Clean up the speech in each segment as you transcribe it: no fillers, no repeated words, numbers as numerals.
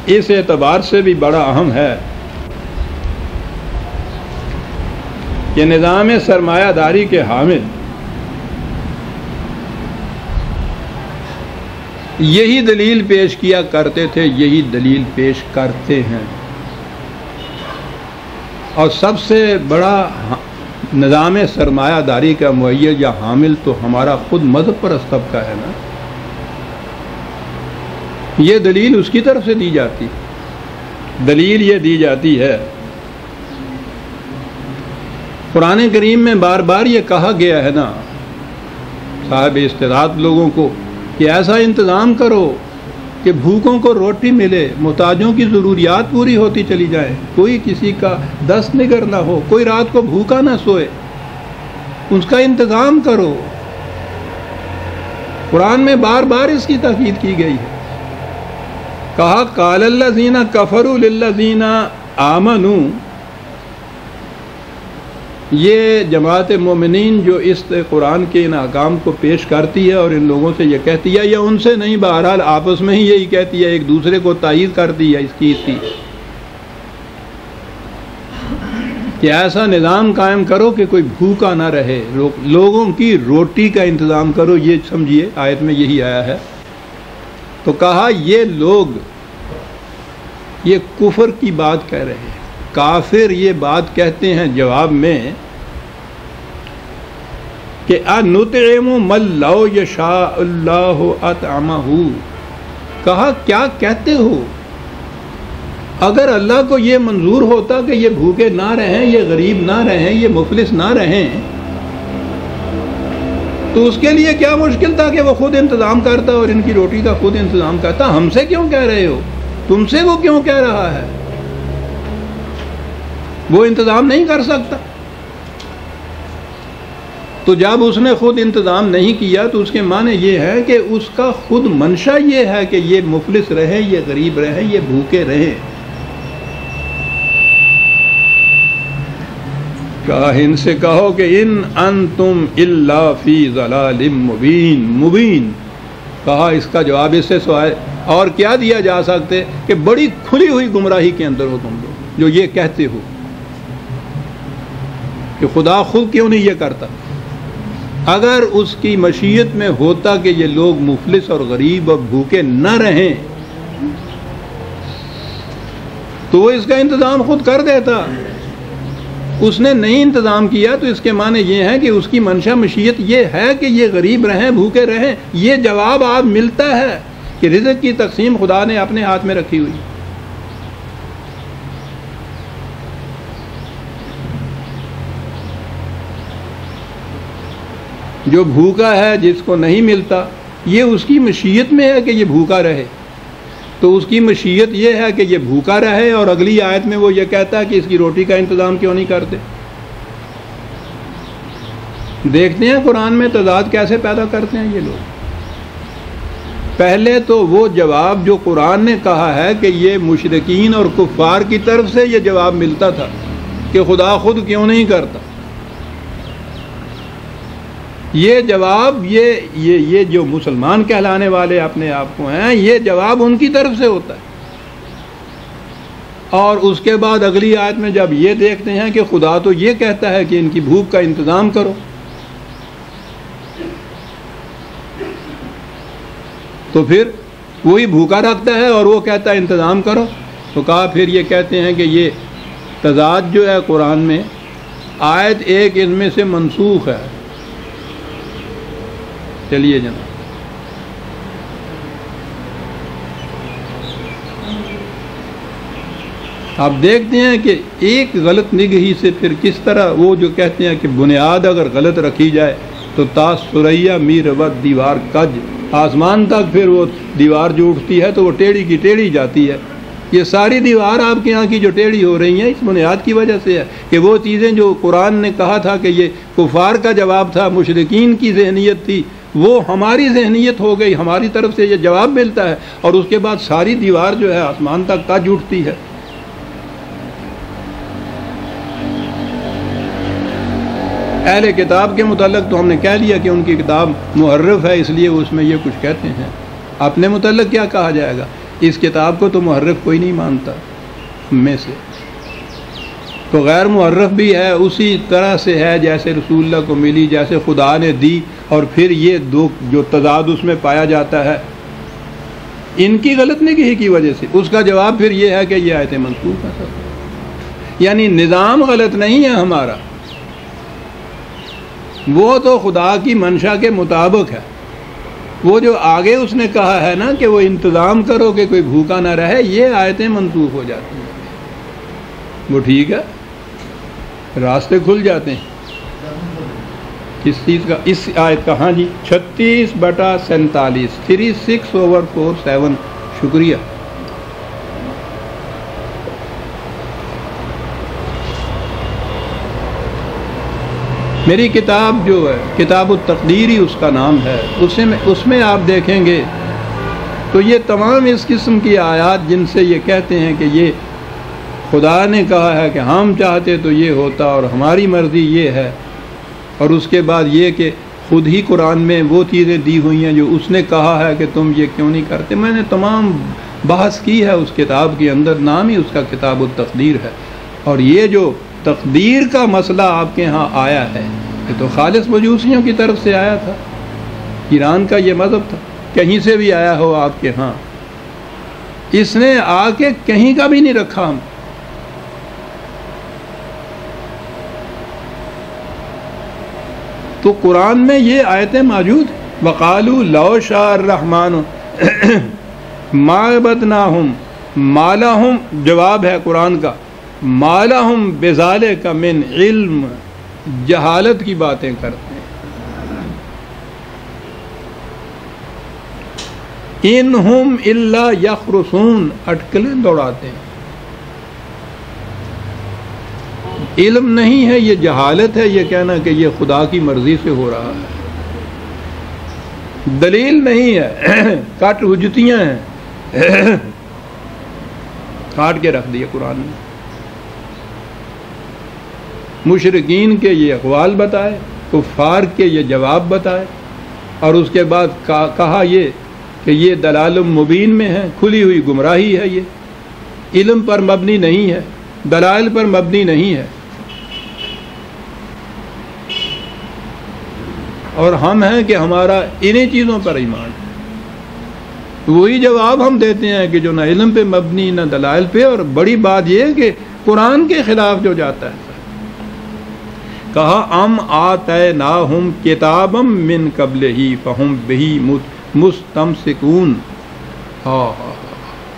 اس اعتبار سے بھی بڑا اہم ہے کہ نظام سرمایہ داری کے حامل یہی دلیل پیش کیا کرتے تھے، یہی دلیل پیش کرتے ہیں، اور سب سے بڑا نظام سرمایہ داری کا مؤید یا حامل تو ہمارا خود مذہب پرست طبقہ ہے نا۔ یہ دلیل اس کی طرف سے دی جاتی، دلیل یہ دی جاتی ہے، قرآن کریم میں بار بار یہ کہا گیا ہے نا صاحب استطاعت لوگوں کو کہ ایسا انتظام کرو کہ بھوکوں کو روٹی ملے، محتاجوں کی ضروریات پوری ہوتی چلی جائے، کوئی کسی کا دست نگر نہ ہو، کوئی رات کو بھوکا نہ سوئے، اس کا انتظام کرو۔ قرآن میں بار بار اس کی تاکید کی گئی ہے۔ کہا قال الذین کفروا للذین آمنوا، یہ جماعت مومنین جو اس قرآن کے ان احکام کو پیش کرتی ہے اور ان لوگوں سے یہ کہتی ہے، یا ان سے نہیں، بہرحال آپس میں ہی یہی کہتی ہے، ایک دوسرے کو تائید کرتی ہے اس کی کہ ایسا نظام قائم کرو کہ کوئی بھوکا نہ رہے، لوگوں کی روٹی کا انتظام کرو۔ یہ سمجھیے آیت میں یہی آیا ہے۔ تو کہا یہ لوگ یہ کفر کی بات کہہ رہے ہیں، کافر یہ بات کہتے ہیں جواب میں کہ اَنُطْعِمُ مَن لَّوْ يَشَاءُ اللَّهُ أَطْعَمَهُ، کہا کیا کہتے ہو؟ اگر اللہ کو یہ منظور ہوتا کہ یہ بھوکے نہ رہیں، یہ غریب نہ رہیں، یہ مفلس نہ رہیں، تو اس کے لیے کیا مشکل تھا کہ وہ خود انتظام کرتا اور ان کی روٹی کا خود انتظام کرتا؟ ہم سے کیوں کہہ رہے ہو؟ تم سے وہ کیوں کہہ رہا ہے؟ وہ انتظام نہیں کر سکتا۔ تو جب اس نے خود انتظام نہیں کیا تو اس کے معنی یہ ہے کہ اس کا خود منشا یہ ہے کہ یہ مفلس رہے، یہ غریب رہے، یہ بھوکے رہے۔ کہا ان سے کہو کہ ان انتم الا فی ضلال مبین، مبین، کہا اس کا جواب اس سے سوائے اور کیا دیا جا سکتے کہ بڑی کھلی ہوئی گمراہی کے اندر ہو تم لوگ جو یہ کہتے ہو کہ خدا خود کیوں نہیں یہ کرتا۔ اگر اس کی مشیت میں ہوتا کہ یہ لوگ مفلس اور غریب اور بھوکے نہ رہیں تو وہ اس کا انتظام خود کر دیتا۔ اس نے نہیں انتظام کیا تو اس کے معنی یہ ہے کہ اس کی منشا مشیت یہ ہے کہ یہ غریب رہیں، بھوکے رہیں۔ یہ جواب آپ ملتا ہے کہ رزق کی تقسیم خدا نے اپنے ہاتھ میں رکھی ہوئی۔ جو بھوکا ہے، جس کو نہیں ملتا، یہ اس کی مشیت میں ہے کہ یہ بھوکا رہے، تو اس کی مشیت یہ ہے کہ یہ بھوکا رہے، اور اگلی آیت میں وہ یہ کہتا ہے کہ اس کی روٹی کا انتظام کیوں نہیں کرتے۔ دیکھتے ہیں قرآن میں تضاد کیسے پیدا کرتے ہیں یہ لوگ۔ پہلے تو وہ جواب جو قرآن نے کہا ہے کہ یہ مشرکین اور کفار کی طرف سے یہ جواب ملتا تھا کہ خدا خود کیوں نہیں کرتا، یہ جواب یہ جو مسلمان کہلانے والے اپنے آپ کو ہیں، یہ جواب ان کی طرف سے ہوتا ہے۔ اور اس کے بعد اگلی آیت میں جب یہ دیکھتے ہیں کہ خدا تو یہ کہتا ہے کہ ان کی بھوک کا انتظام کرو، تو پھر وہی بھوکا رکھتا ہے اور وہ کہتا ہے انتظام کرو، تو کہا پھر یہ کہتے ہیں کہ یہ تضاد جو ہے قرآن میں، آیت ایک ان میں سے منسوخ ہے۔ چلیے جناب، آپ دیکھتے ہیں کہ ایک غلط نگہی سے پھر کس طرح وہ جو کہتے ہیں کہ بنیاد اگر غلط رکھی جائے تو تا سریا می ربت دیوار کج، آسمان تک پھر وہ دیوار جو اٹھتی ہے تو وہ ٹیڑھی کی ٹیڑھی جاتی ہے۔ یہ ساری دیوار آپ کے یہاں کی جو ٹیڑھی ہو رہی ہیں اس بنیاد کی وجہ سے ہے کہ وہ چیزیں جو قرآن نے کہا تھا کہ یہ کفار کا جواب تھا، مشرکین کی ذہنیت تھی، وہ ہماری ذہنیت ہو گئی، ہماری طرف سے یہ جواب ملتا ہے، اور اس کے بعد ساری دیوار جو ہے آسمان تک کج اٹھتی ہے۔ اہل کتاب کے متعلق تو ہم نے کہہ لیا کہ ان کی کتاب محرف ہے، اس لیے اس میں یہ کچھ کہتے ہیں۔ اپنے متعلق کیا کہا جائے گا؟ اس کتاب کو تو محرف کوئی نہیں مانتا ہم میں سے، تو غیر محرف بھی ہے اسی طرح سے ہے جیسے رسول اللہ کو ملی، جیسے خدا نے دی، اور پھر یہ دو جو تضاد اس میں پایا جاتا ہے ان کی غلط نگہی کی وجہ سے، اس کا جواب پھر یہ ہے کہ یہ آیتیں منسوخ ہیں سب، یعنی نظام غلط نہیں ہے ہمارا، وہ تو خدا کی منشا کے مطابق ہے، وہ جو آگے اس نے کہا ہے نا کہ وہ انتظام کرو کہ کوئی بھوکا نہ رہے، یہ آیتیں منسوخ ہو جاتی ہیں، وہ ٹھیک ہے، راستے کھل جاتے ہیں کس چیز کا، اس آیت کا، ہاں جی 36/47 36/47، شکریہ۔ میری کتاب جو ہے کتاب التقدیر ہی اس کا نام ہے، اس میں آپ دیکھیں گے تو یہ تمام اس قسم کی آیات جن سے یہ کہتے ہیں کہ یہ خدا نے کہا ہے کہ ہم چاہتے تو یہ ہوتا اور ہماری مرضی یہ ہے، اور اس کے بعد یہ کہ خود ہی قرآن میں وہ چیزیں دی ہوئی ہیں جو اس نے کہا ہے کہ تم یہ کیوں نہیں کرتے، میں نے تمام بحث کی ہے اس کتاب کے اندر، نام ہی اس کا کتاب التقدیر ہے، اور یہ جو تقدیر کا مسئلہ آپ کے ہاں آیا ہے یہ تو خالص مجوسیوں کی طرف سے آیا تھا، ایران کا یہ مذہب تھا، کہیں سے بھی آیا ہو آپ کے ہاں، اس نے آ کے کہیں کا بھی نہیں رکھا ہم، تو قرآن میں یہ آیتیں موجود ہیں، وَقَالُوا لَوْ شَاءَ الرَّحْمَنُ مَا عَبَدْنَاهُمْ مَا لَهُمْ، جواب ہے قرآن کا، مَا لَهُمْ بِذَلِكَ مِنْ علم، جہالت کی باتیں کرتے ہیں، إِنْ هُمْ إِلَّا يَخْرُصُونَ، اٹکلیں دوڑاتے ہیں، علم نہیں ہے، یہ جہالت ہے، یہ کہنا کہ یہ خدا کی مرضی سے ہو رہا ہے، دلیل نہیں ہے، کٹ حجتیاں ہیں، کاٹ کے رکھ دیے قرآن نے، مشرکین کے یہ اقوال بتائے، کفار کے یہ جواب بتائے، اور اس کے بعد کہا یہ کہ یہ دلال مبین میں ہے، کھلی ہوئی گمراہی ہے، یہ علم پر مبنی نہیں ہے، دلائل پر مبنی نہیں ہے، اور ہم ہیں کہ ہمارا انہی چیزوں پر ایمان ہے، وہی جواب ہم دیتے ہیں کہ جو نہ علم پہ مبنی نہ دلائل پہ، اور بڑی بات یہ ہے کہ قرآن کے خلاف جو جاتا ہے، کہا ام آتیناہم کتابا من قبلہ فہم بہ مستمسکون،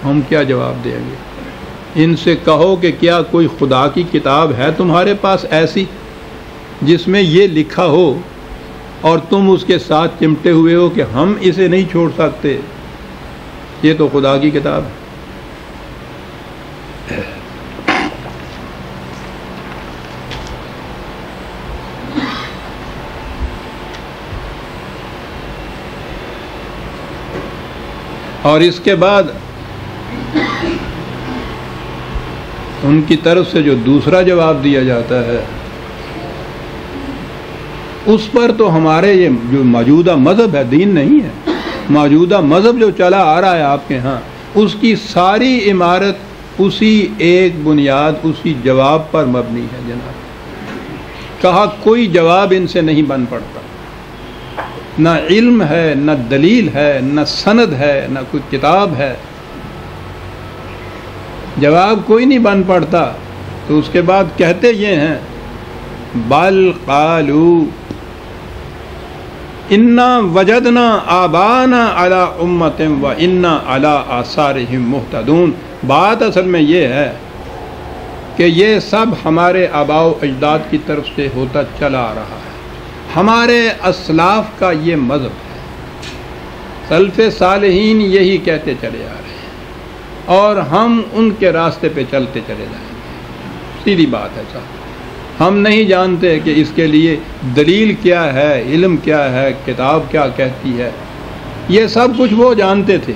ہم کیا جواب دیں گے ان سے؟ کہو کہ کیا کوئی خدا کی کتاب ہے تمہارے پاس ایسی جس میں یہ لکھا ہو اور تم اس کے ساتھ چمٹے ہوئے ہو کہ ہم اسے نہیں چھوڑ سکتے، یہ تو خدا کی کتاب ہے۔ اور اس کے بعد ان کی طرف سے جو دوسرا جواب دیا جاتا ہے اس پر تو ہمارے یہ جو موجودہ مذہب ہے، دین نہیں ہے، موجودہ مذہب جو چلا آ رہا ہے آپ کے ہاں، اس کی ساری عمارت اسی ایک بنیاد، اسی جواب پر مبنی ہے جناب۔ کہا کوئی جواب ان سے نہیں بن پڑتا، نہ علم ہے، نہ دلیل ہے، نہ سند ہے، نہ کوئی کتاب ہے، جواب کوئی نہیں بن پڑتا۔ تو اس کے بعد کہتے یہ ہیں بل قالوا انا وجدنا آبانا علی امت و انا علی آثارہم مہتدون، بات اصل میں یہ ہے کہ یہ سب ہمارے آباء و اجداد کی طرف سے ہوتا چلا آ رہا ہے، ہمارے اسلاف کا یہ مذہب ہے، سلف صالحین یہی کہتے چلے آ رہے ہیں اور ہم ان کے راستے پہ چلتے چلے جائیں گے، سیدھی بات ہے صاحب۔ ہم نہیں جانتے کہ اس کے لیے دلیل کیا ہے، علم کیا ہے، کتاب کیا کہتی ہے، یہ سب کچھ وہ جانتے تھے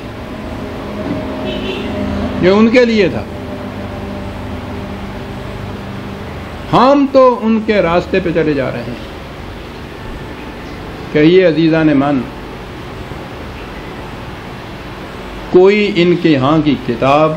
جو ان کے لیے تھا، ہم تو ان کے راستے پہ چلے جا رہے ہیں۔ کہیے عزیزان من، کوئی ان کے ہاں کی کتاب